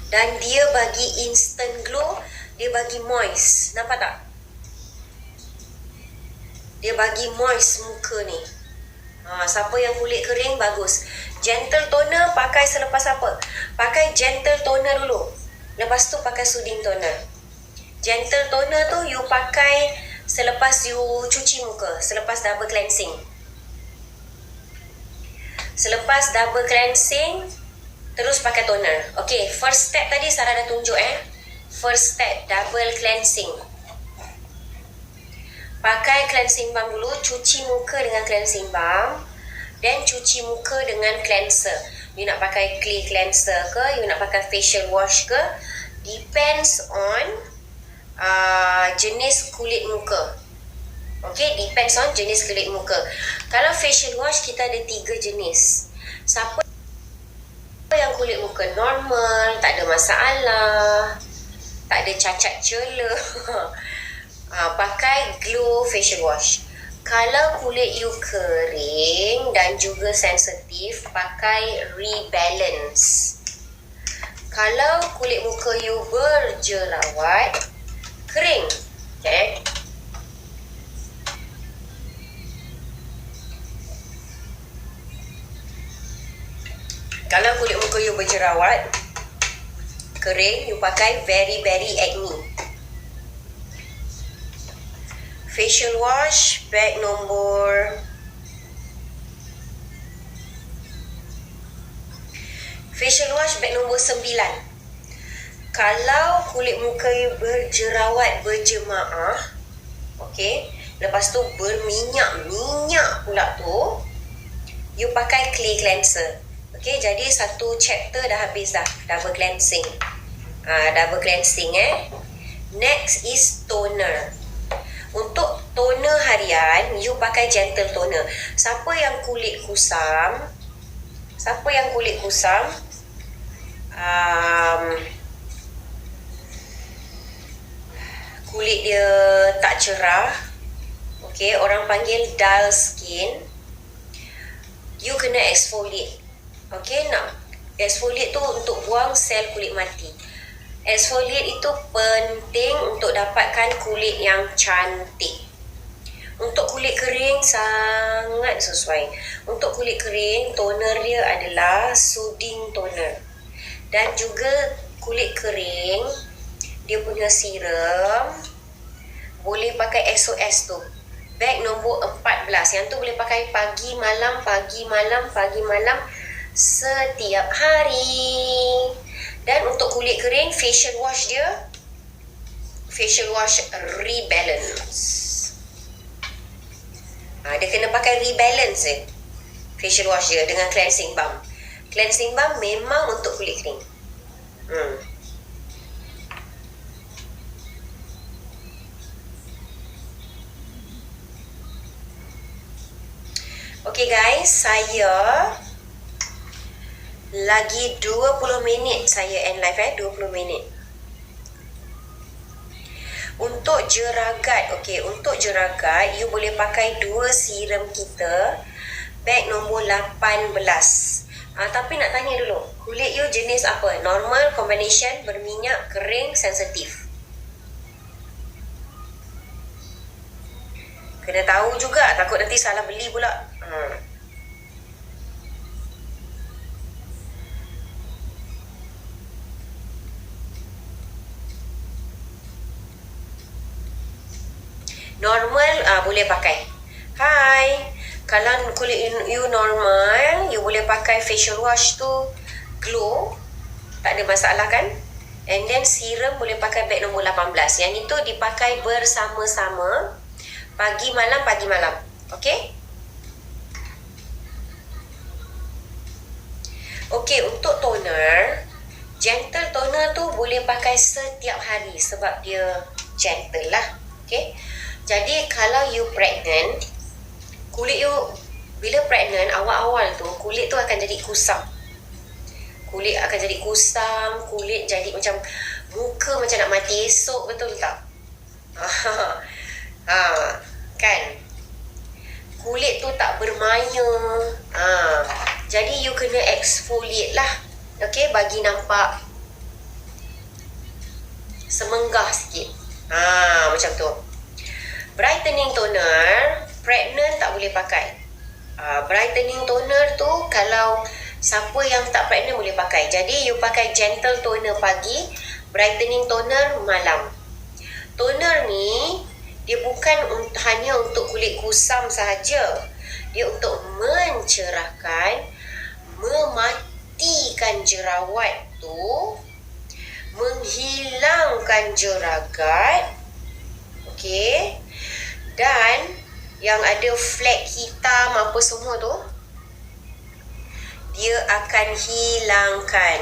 Dan dia bagi instant glow, dia bagi moist. Nampak tak? Dia bagi moist muka ni. Siapa yang kulit kering, bagus. Gentle toner pakai selepas apa? Pakai gentle toner dulu, lepas tu pakai soothing toner. Gentle toner tu you pakai selepas you cuci muka, selepas double cleansing. Selepas double cleansing, terus pakai toner. Okay, first step tadi Sarah dah tunjuk First step, double cleansing. Pakai cleansing balm dulu, cuci muka dengan cleansing balm, then cuci muka dengan cleanser. You nak pakai clay cleanser ke, you nak pakai facial wash ke, depends on jenis kulit muka. Okay, depends on jenis kulit muka. Kalau facial wash, kita ada 3 jenis. Siapa yang kulit muka normal, tak ada masalah, tak ada cacat celah, pakai glow facial wash. Kalau kulit you kering dan juga sensitif, pakai rebalance. Kalau kulit muka you berjerawat, kering, okay, kalau kulit muka you berjerawat, kering, you pakai Very Berry Acne. Facial wash, bag nombor Facial wash, bag nombor 9. Kalau kulit muka you berjerawat berjemaah, okay, lepas tu berminyak-minyak pula tu, you pakai clay cleanser. Okay, jadi satu chapter dah habis dah, double cleansing. Double cleansing Next is toner. Untuk toner harian, you pakai gentle toner. Siapa yang kulit kusam, um, kulit dia tak cerah, okay, orang panggil dull skin, you kena exfoliate. Okay, nak exfoliate tu untuk buang sel kulit mati. Exfoliate itu penting untuk dapatkan kulit yang cantik. Untuk kulit kering sangat sesuai. Untuk kulit kering, toner dia adalah soothing toner. Dan juga kulit kering, dia punya serum boleh pakai SOS tu. Bag nombor 14. Yang tu boleh pakai pagi malam, pagi malam, pagi malam setiap hari. Dan untuk kulit kering, facial wash dia, facial wash Rebalance. Dia kena pakai Rebalance facial wash dia dengan cleansing balm. Cleansing balm memang untuk kulit kering. Okay guys, saya lagi 20 minit saya end live 20 minit. Untuk jeragat, okay, untuk jeragat you boleh pakai 2 serum kita, bag nombor 18. Tapi nak tanya dulu, kulit you jenis apa? Normal, combination, berminyak, kering, sensitif? Kena tahu juga, takut nanti salah beli pula. Normal boleh pakai. Hai, kalau kulit you normal, you boleh pakai facial wash tu glow, tak ada masalah kan? And then serum boleh pakai bag nombor 18. Yang itu dipakai bersama-sama pagi malam, pagi malam. Okay? Okay, untuk toner, gentle toner tu boleh pakai setiap hari sebab dia gentle lah. Okay? Jadi kalau you pregnant, kulit you bila pregnant awal-awal tu, kulit tu akan jadi kusam. Kulit akan jadi kusam, kulit jadi macam muka macam nak mati esok, betul tak? Kan? Kulit tu tak bermaya. Jadi you kena exfoliate lah. Okay, bagi nampak semenggah sikit. Macam tu. Brightening toner, pregnant tak boleh pakai. Brightening toner tu kalau siapa yang tak pregnant boleh pakai. Jadi you pakai gentle toner pagi, brightening toner malam. Toner ni dia bukan hanya untuk kulit kusam sahaja. Dia untuk mencerahkan, mematikan jerawat tu, menghilangkan jeragat. Okey. Dan yang ada flek hitam apa semua tu, dia akan hilangkan.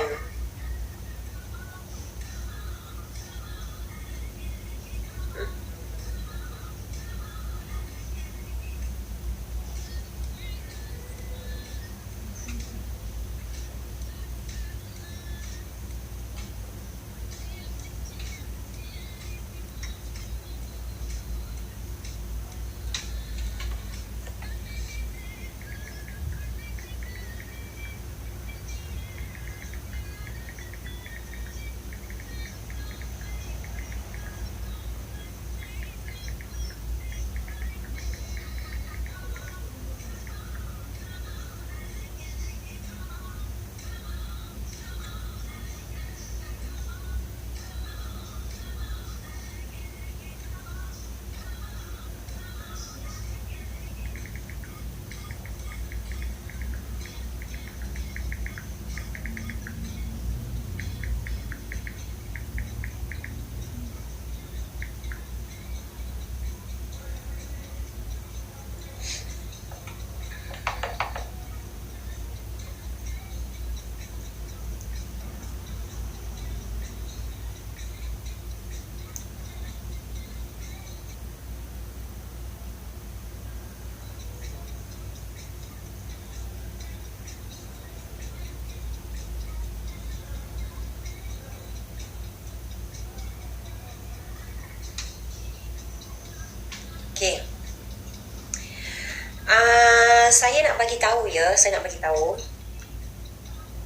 Saya nak bagi tahu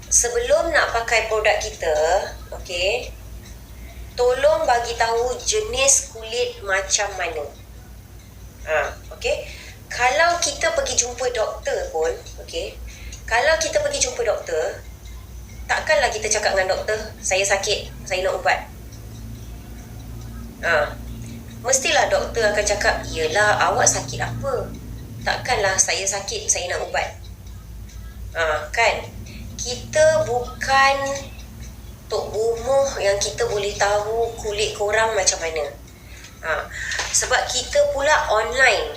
sebelum nak pakai produk kita, okey, tolong bagi tahu jenis kulit macam mana. Okey. Kalau kita pergi jumpa doktor pun, okey, kalau kita pergi jumpa doktor, takkanlah kita cakap dengan doktor, saya sakit, saya nak ubat. Mestilah doktor akan cakap, yelah, awak sakit apa? Takkanlah saya sakit, saya nak ubat. Kan? Kita bukan tok bumuh yang kita boleh tahu kulit korang macam mana. Sebab kita pula online.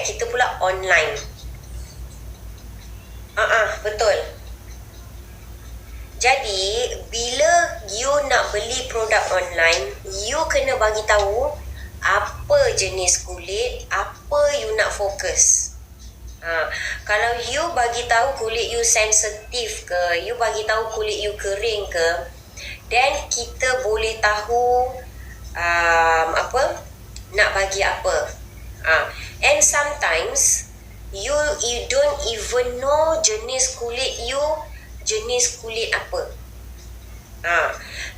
Kita pula online. Betul. Jadi, bila you nak beli produk online, you kena bagi tahu apa jenis kulit, apa you nak fokus. Kalau you bagi tahu kulit you sensitif ke, you bagi tahu kulit you kering ke, then kita boleh tahu nak bagi apa. And sometimes you don't even know jenis kulit you jenis kulit apa.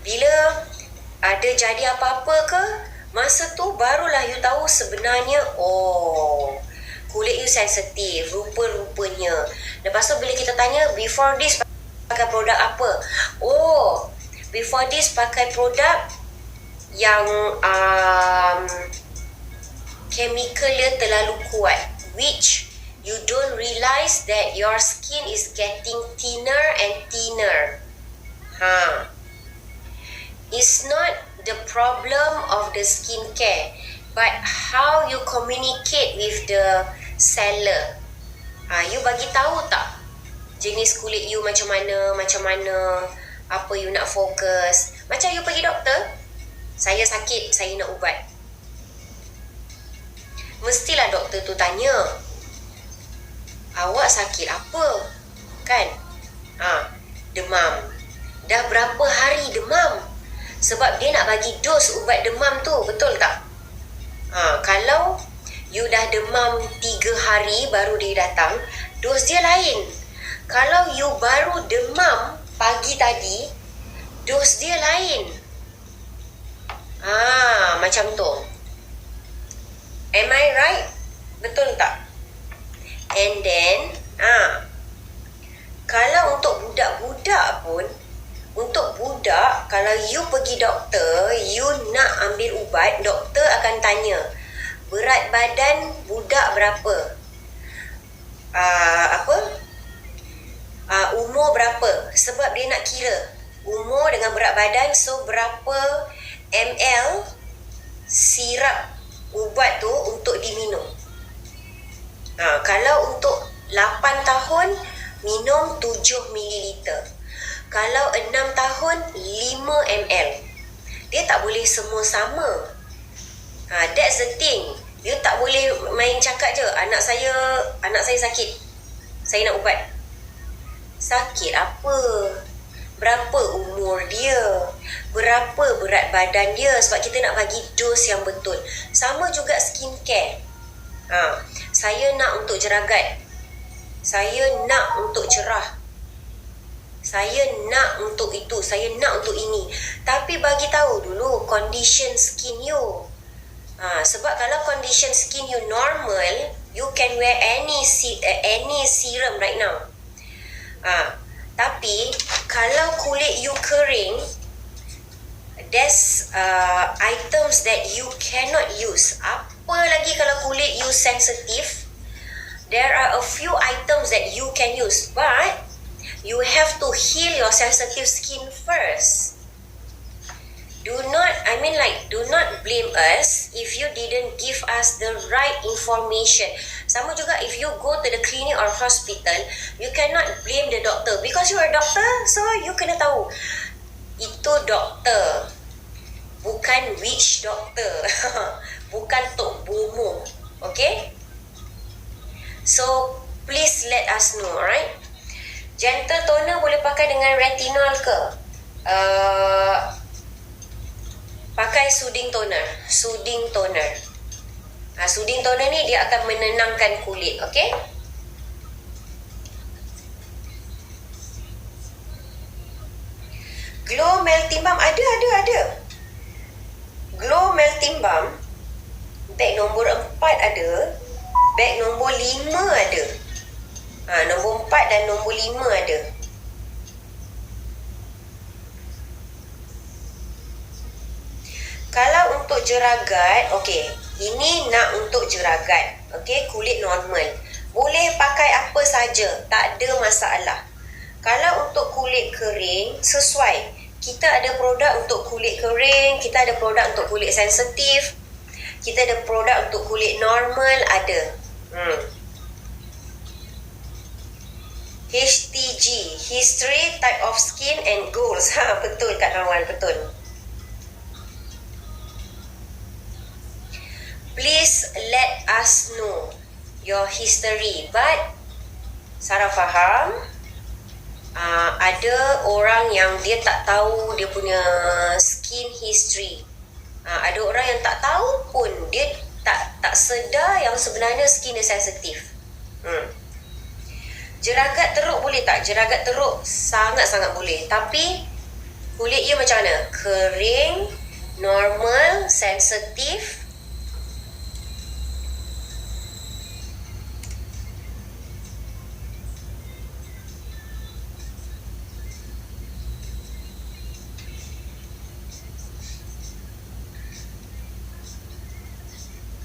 Bila ada jadi apa-apa ke, masa tu barulah you tahu sebenarnya, kulit you sensitif, rupa-rupanya. Lepas tu bila kita tanya, before this pakai produk apa? Before this pakai produk yang chemical dia terlalu kuat, which you don't realize that your skin is getting thinner and thinner. It's not the problem of the skincare, but how you communicate with the seller. You bagi tahu tak jenis kulit you macam mana, apa you nak fokus. Macam you pergi doktor, saya sakit, saya nak ubat. Mestilah doktor tu tanya, awak sakit apa? Kan? Demam. Dah berapa hari demam? Sebab dia nak bagi dos ubat demam tu, betul tak? Kalau you dah demam 3 hari baru dia datang, dos dia lain. Kalau you baru demam pagi tadi, dos dia lain. Macam tu. Am I right? Betul tak? And then, kalau untuk budak-budak pun, kalau you pergi doktor, you nak ambil ubat, doktor akan tanya, berat badan budak berapa? Umur berapa? Sebab dia nak kira umur dengan berat badan, so berapa ml sirap ubat tu untuk diminum. Kalau untuk 8 tahun, minum 7 ml. Kalau 6 tahun, 5 ml. Dia tak boleh semua sama. That's the thing. You tak boleh main cakap je, anak saya sakit, saya nak ubat. Sakit apa? Berapa umur dia? Berapa berat badan dia? Sebab kita nak bagi dos yang betul. Sama juga skincare. Saya nak untuk jeragat, saya nak untuk cerah, saya nak untuk itu, saya nak untuk ini. Tapi bagi tahu dulu condition skin you. Sebab kalau condition skin you normal, you can wear any serum right now. Tapi kalau kulit you kering, there's items that you cannot use. Apa lagi kalau kulit you sensitive, there are a few items that you can use, but you have to heal your sensitive skin first. Do not blame us if you didn't give us the right information. Sama juga if you go to the clinic or hospital, you cannot blame the doctor because you are a doctor, so you kena tahu itu doktor, bukan witch doctor. Bukan tok bomo. Okay? So please let us know, alright? Gentle toner boleh pakai dengan retinol ke? Pakai soothing toner. Soothing toner ni dia akan menenangkan kulit, okay? Glow Melting Balm ada. Glow Melting Balm beg nombor 4 ada, beg nombor 5 ada. Nombor 4 dan nombor 5 ada. Kalau untuk jeragat, okey, ini nak untuk jeragat, okey, kulit normal. Boleh pakai apa saja, tak ada masalah. Kalau untuk kulit kering, sesuai. Kita ada produk untuk kulit kering, kita ada produk untuk kulit sensitif, kita ada produk untuk kulit normal, ada. HTG, History, Type of Skin and Goals. Betul Kak Nawal, betul. Please let us know your history. But Sarah faham, ada orang yang dia tak tahu dia punya skin history. Ada orang yang tak tahu pun, dia tak sedar yang sebenarnya skin dia sensitif. Jeragat teruk boleh tak? Jeragat teruk sangat-sangat boleh. Tapi kulit you macam mana? Kering, normal, sensitif.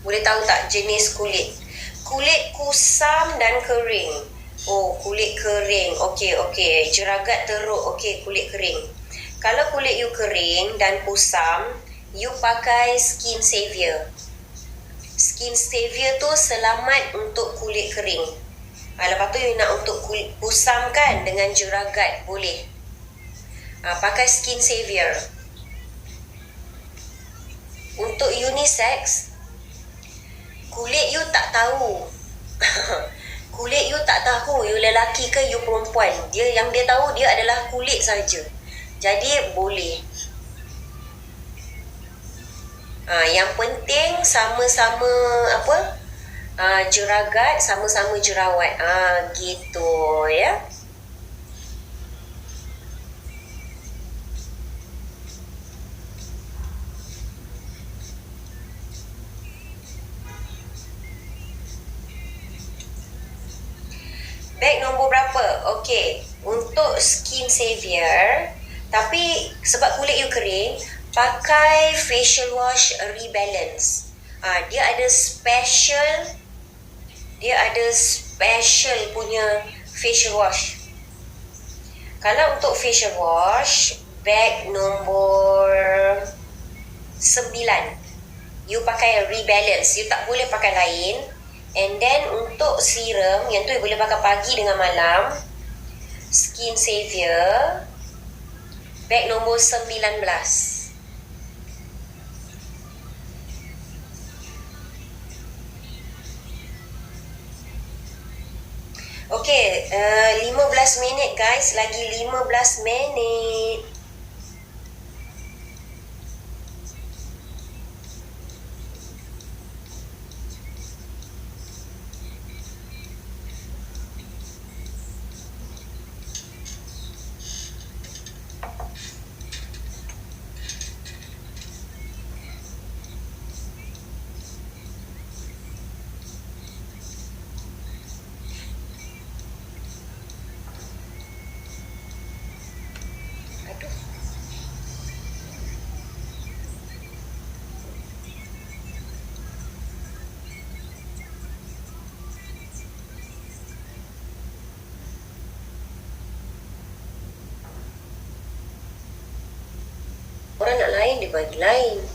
Boleh tahu tak jenis kulit? Kulit kusam dan kering. Oh, kulit kering. Okey. Jeragat teruk. Okey, kulit kering. Kalau kulit you kering dan kusam, you pakai Skin Savior. Skin Savior tu selamat untuk kulit kering. Lepas tu you nak untuk kulit kusam kan dengan jeragat, boleh. Pakai Skin Savior. Untuk unisex, kulit you tak tahu. Kulit you tak tahu you lelaki ke you perempuan. Yang dia tahu dia adalah kulit saja. Jadi boleh. Yang penting sama-sama jeragat, sama-sama jerawat. Gitu ya. Beg nombor berapa? Okey, untuk Skin Savior, tapi sebab kulit you kering, pakai facial wash Rebalance. Dia ada special punya facial wash. Kalau untuk facial wash, beg nombor 9, you pakai Rebalance. You tak boleh pakai lain. And then untuk serum, yang tu boleh pakai pagi dengan malam, Skin Savior, beg nombor 19. Okay, 15 minit guys, lagi 15 minit. Orang nak lain, dia bagi lain.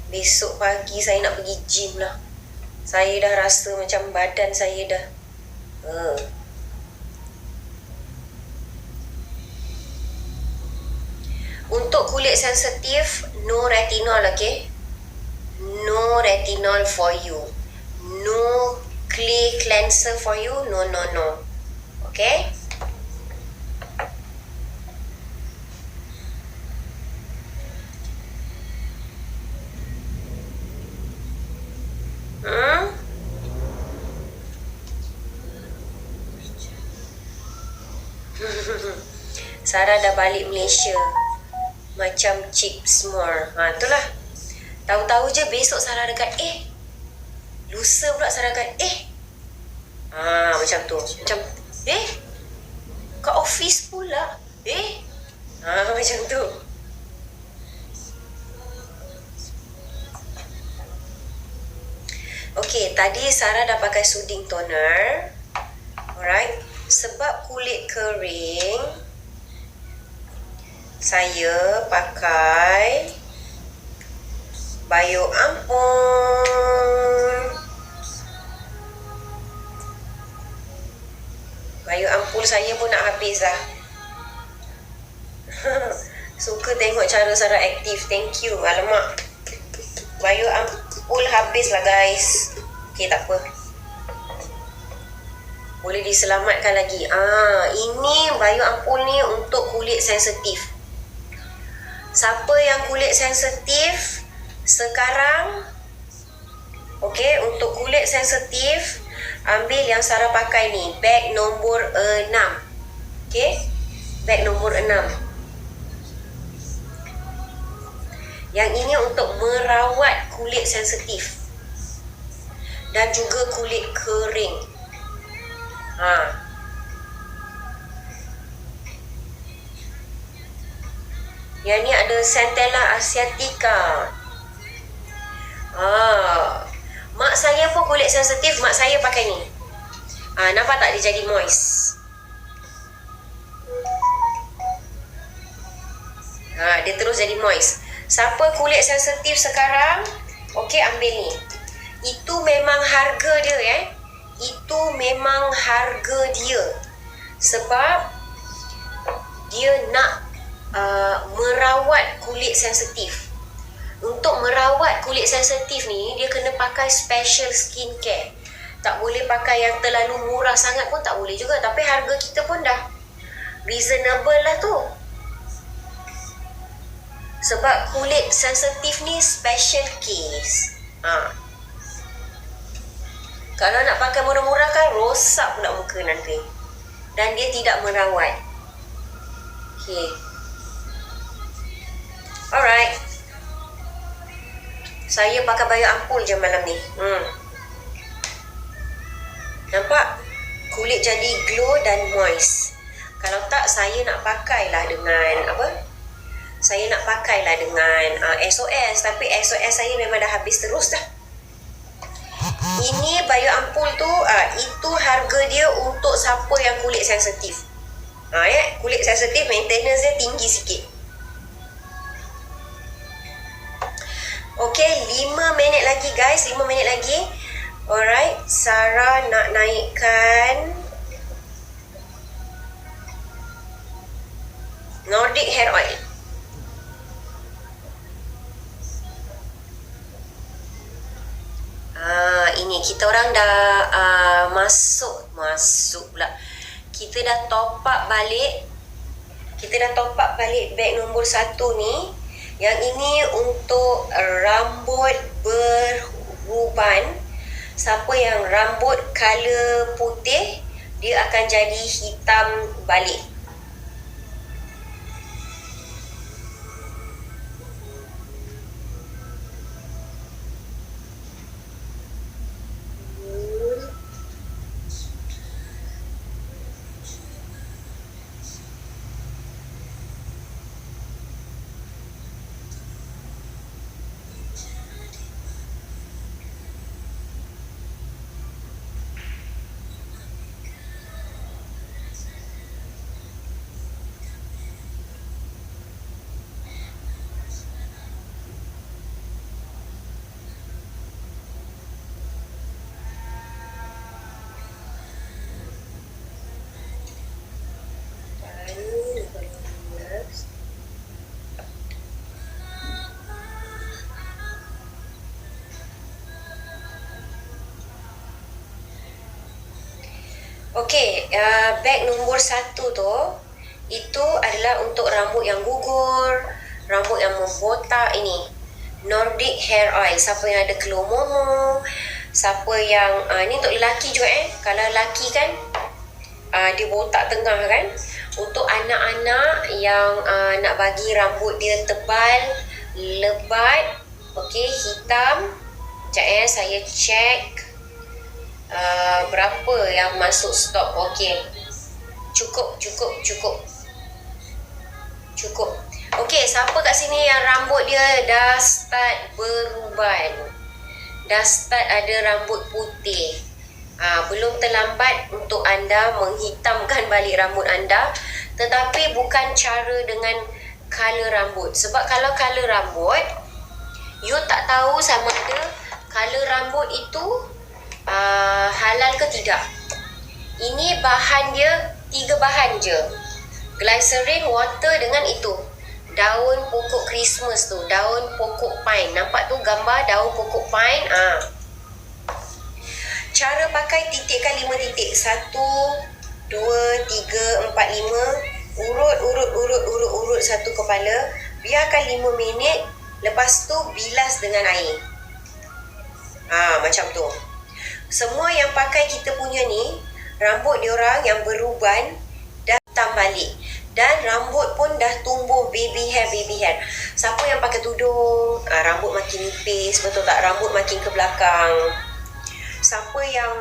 Besok pagi saya nak pergi gym lah. Saya dah rasa macam badan saya dah Untuk kulit sensitif, no retinol, okay? No retinol for you. No clay cleanser for you. No. Okay? Sarah dah balik Malaysia. Macam chips more. Itulah. Tahu-tahu je besok Sarah dekat lusa pula Sarah dekat macam tu. Macam kat office pula. Macam tu. Okay, tadi Sarah dah pakai soothing toner. Alright. Sebab kulit kering, saya pakai Bio Ampul. Bio Ampul saya pun nak habis dah. Suka tengok cara Sarah aktif. Thank you. Alamak, Bio Ampul habis lah guys. Okay, tak apa, boleh diselamatkan lagi. Ini Bio Ampul ni untuk kulit sensitif. Siapa yang kulit sensitif sekarang, okay, untuk kulit sensitif, ambil yang Sarah pakai ni, bag nombor 6. Okay, bag nombor 6. Yang ini untuk merawat kulit sensitif dan juga kulit kering. Yang ni ada Centella asiatica. Mak saya pun kulit sensitif, mak saya pakai ni. Nampak tak dia jadi moist? Dia terus jadi moist. Siapa kulit sensitif sekarang, okey, ambil ni. Itu memang harga dia Itu memang harga dia. Sebab dia nak merawat kulit sensitif. Untuk merawat kulit sensitif ni, dia kena pakai special skincare. Tak boleh pakai yang terlalu murah sangat pun tak boleh juga. Tapi harga kita pun dah reasonable lah tu. Sebab kulit sensitif ni special case. Kalau nak pakai murah-murah kan rosak pula muka nanti. Dan dia tidak merawat. Okay. Alright. Saya pakai Bio Ampul je malam ni. Nampak? Kulit jadi glow dan moist. Kalau tak, saya nak pakailah dengan Saya nak pakailah dengan SOS. Tapi SOS saya memang dah habis terus dah. Ini Bio Ampul tu, itu harga dia untuk siapa yang kulit sensitif. Kulit sensitif maintenance dia tinggi sikit. Okay, 5 minit lagi guys, 5 minit lagi. Alright, Sarah nak naikkan Nordic Hair Oil. Ini kita orang dah masuk pula. Kita dah top up balik. Bag nombor 1 ni. Yang ini untuk rambut beruban. Siapa yang rambut color putih, dia akan jadi hitam balik. Okey, bag nombor 1 tu, itu adalah untuk rambut yang gugur, rambut yang membotak ini. Nordic Hair Oil. Siapa yang ada kelomomo, siapa yang, ni untuk lelaki juga Kalau lelaki kan, dia botak tengah kan. Untuk anak-anak yang nak bagi rambut dia tebal, lebat, okey, hitam. Sekejap saya check. Berapa yang masuk stok. Okey, cukup. Okey, siapa kat sini yang rambut dia dah start beruban, dah start ada rambut putih? Belum terlambat untuk anda menghitamkan balik rambut anda, tetapi bukan cara dengan color rambut. Sebab kalau color rambut, you tak tahu sama ada color rambut itu halal ke tidak. Ini bahan dia 3 bahan je. Glycerin, water dengan itu daun pokok Christmas tu, daun pokok pine. Nampak tu gambar daun pokok pine. Cara pakai, titikkan 5 titik. 1, 2, 3, 4, 5. Urut satu kepala. Biarkan 5 minit. Lepas tu bilas dengan air. Macam tu. Semua yang pakai kita punya ni, rambut diorang yang beruban dah hitam balik. Dan rambut pun dah tumbuh baby hair. Siapa yang pakai tudung, rambut makin nipis, betul tak? Rambut makin ke belakang. Siapa yang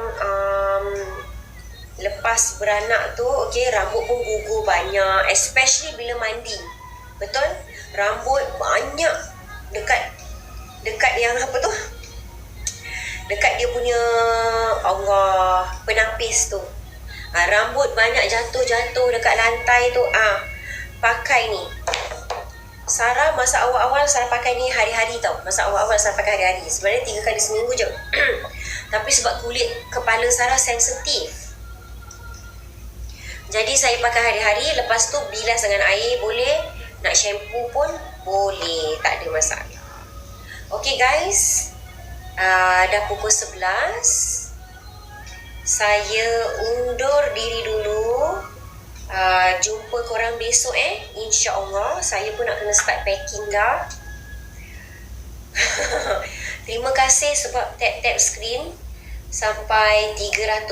lepas beranak tu, okey, rambut pun gugur banyak, especially bila mandi. Betul? Rambut banyak dekat yang apa tu? Dekat dia punya penapis tu. Rambut banyak jatuh dekat lantai tu. Pakai ni. Sarah masa awal-awal Sarah pakai ni hari-hari tau. Masa awal-awal Sarah pakai hari-hari. Sebenarnya 3 kali seminggu je. Tapi sebab kulit kepala Sarah sensitif, jadi saya pakai hari-hari. Lepas tu bilas dengan air boleh. Nak shampoo pun boleh. Tak ada masalah. Okay guys. Dah pukul 11. Saya undur diri dulu. Jumpa korang besok InsyaAllah. Saya pun nak kena start packing dah. Terima kasih sebab tap screen sampai 300,000.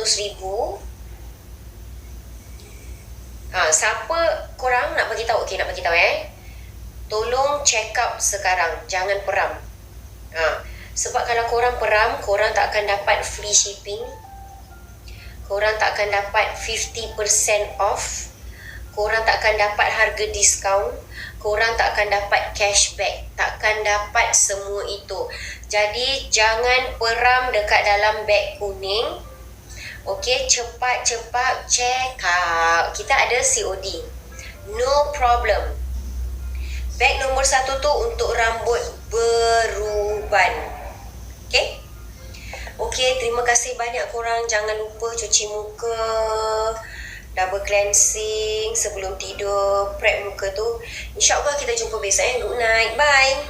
Siapa korang nak bagi tahu? Okey, nak bagi tahu tolong check up sekarang. Jangan peram. Sebab kalau korang peram, korang tak akan dapat free shipping. Korang tak akan dapat 50% off. Korang tak akan dapat harga diskaun. Korang tak akan dapat cashback. Tak akan dapat semua itu. Jadi jangan peram dekat dalam beg kuning. Okey, cepat check out. Kita ada COD. No problem. Beg nombor 1 tu untuk rambut beruban. Okey, terima kasih banyak korang. Jangan lupa cuci muka, double cleansing sebelum tidur, prep muka tu. InsyaAllah kita jumpa besok. Good night. Bye.